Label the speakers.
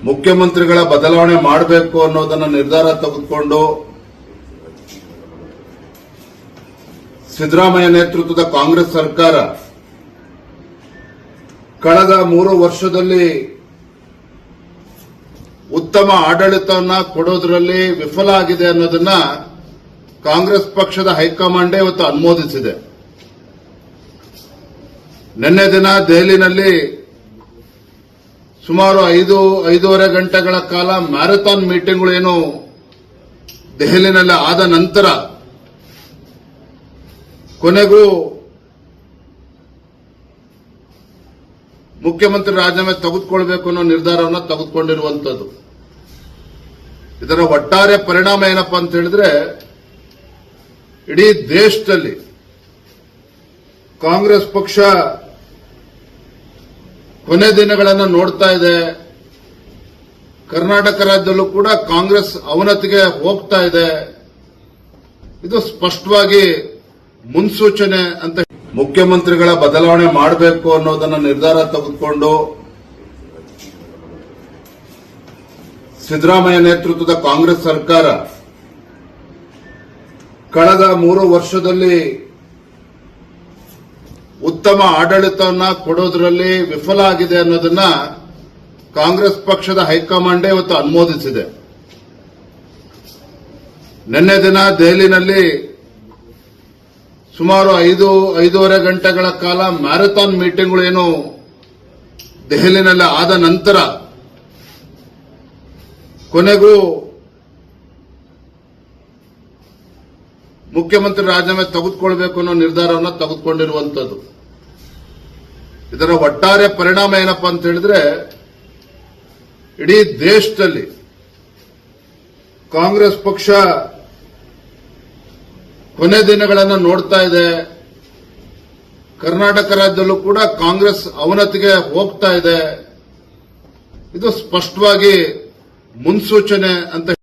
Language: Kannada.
Speaker 1: ಮುಖ್ಯಮಂತ್ರಿಗಳ ಬದಲಾವಣೆ ಮಾಡಬೇಕು ಅನ್ನೋದನ್ನ ನಿರ್ಧಾರ ತೆಗೆದುಕೊಂಡು ಸಿದ್ದರಾಮಯ್ಯ ನೇತೃತ್ವದ ಕಾಂಗ್ರೆಸ್ ಸರ್ಕಾರ ಕಳೆದ 3 ವರ್ಷದಲ್ಲಿ ಉತ್ತಮ ಆಡಳಿತವನ್ನ ಕೊಡೋದ್ರಲ್ಲಿ ವಿಫಲ ಆಗಿದೆ ಅನ್ನೋದನ್ನ ಕಾಂಗ್ರೆಸ್ ಪಕ್ಷದ ಹೈಕಮಾಂಡೇ ಇವತ್ತು ಅನುಮೋದಿಸಿದೆ. ನಿನ್ನೆ ದಿನ ದೆಹಲಿನಲ್ಲಿ ಸುಮಾರು 5.5 ಗಂಟೆಗಳ ಕಾಲ ಮ್ಯಾರಥಾನ್ ಮೀಟಿಂಗ್ಗಳೇನು ದೆಹಲಿನಲ್ಲಿ ಆದ ನಂತರ ಕೊನೆಗೂ ಮುಖ್ಯಮಂತ್ರಿ ರಾಜೀನಾಮೆ ತೆಗೆದುಕೊಳ್ಬೇಕು ಅನ್ನೋ ನಿರ್ಧಾರವನ್ನು ತೆಗೆದುಕೊಂಡಿರುವಂತದ್ದು. ಇದರ ಒಟ್ಟಾರೆ ಪರಿಣಾಮ ಏನಪ್ಪಾ ಅಂತ ಹೇಳಿದ್ರೆ, ಇಡೀ ದೇಶದಲ್ಲಿ ಕಾಂಗ್ರೆಸ್ ಪಕ್ಷ ಕೊನೆ ದಿನಗಳನ್ನು ನೋಡ್ತಾ ಇದೆ. ಕರ್ನಾಟಕ ರಾಜ್ಯದಲ್ಲೂ ಕೂಡ ಕಾಂಗ್ರೆಸ್ ಅವನತಿಗೆ ಹೋಗ್ತಾ ಇದೆ. ಇದು ಸ್ಪಷ್ಟವಾಗಿ ಮುನ್ಸೂಚನೆ ಅಂತ. ಮುಖ್ಯಮಂತ್ರಿಗಳ ಬದಲಾವಣೆ ಮಾಡಬೇಕು ಅನ್ನೋದನ್ನ ನಿರ್ಧಾರ ತೆಗೆದುಕೊಂಡು ಸಿದ್ದರಾಮಯ್ಯ ನೇತೃತ್ವದ ಕಾಂಗ್ರೆಸ್ ಸರ್ಕಾರ ಕಳೆದ 3 ವರ್ಷದಲ್ಲಿ ಉತ್ತಮ ಆಡಳಿತವನ್ನ ಕೊಡೋದ್ರಲ್ಲಿ ವಿಫಲ ಆಗಿದೆ ಅನ್ನೋದನ್ನ ಕಾಂಗ್ರೆಸ್ ಪಕ್ಷದ ಹೈಕಮಾಂಡೇ ಇವತ್ತು ಅನುಮೋದಿಸಿದೆ. ನಿನ್ನೆ ದಿನ ದೆಹಲಿನಲ್ಲಿ ಸುಮಾರು 5.5 ಗಂಟೆಗಳ ಕಾಲ ಮ್ಯಾರಥಾನ್ ಮೀಟಿಂಗ್ಗಳೇನು ದೆಹಲಿನಲ್ಲಿ ಆದ ನಂತರ ಕೊನೆಗೂ ಮುಖ್ಯಮಂತ್ರಿ ರಾಜೀನಾಮೆ ತೆಗೆದುಕೊಳ್ಬೇಕು ಅನ್ನೋ ನಿರ್ಧಾರವನ್ನು ತೆಗೆದುಕೊಂಡಿರುವಂತದ್ದು. ಇದರ ಒಟ್ಟಾರೆ ಪರಿಣಾಮ ಏನಪ್ಪಾ ಅಂತ ಹೇಳಿದ್ರೆ, ಇಡೀ ದೇಶದಲ್ಲಿ ಕಾಂಗ್ರೆಸ್ ಪಕ್ಷ ಕೊನೆ ದಿನಗಳನ್ನು ನೋಡ್ತಾ ಇದೆ. ಕರ್ನಾಟಕ ರಾಜ್ಯದಲ್ಲೂ ಕೂಡ ಕಾಂಗ್ರೆಸ್ ಅವನತಿಗೆ ಹೋಗ್ತಾ ಇದೆ. ಇದು ಸ್ಪಷ್ಟವಾಗಿ ಮುನ್ಸೂಚನೆ ಅಂತ.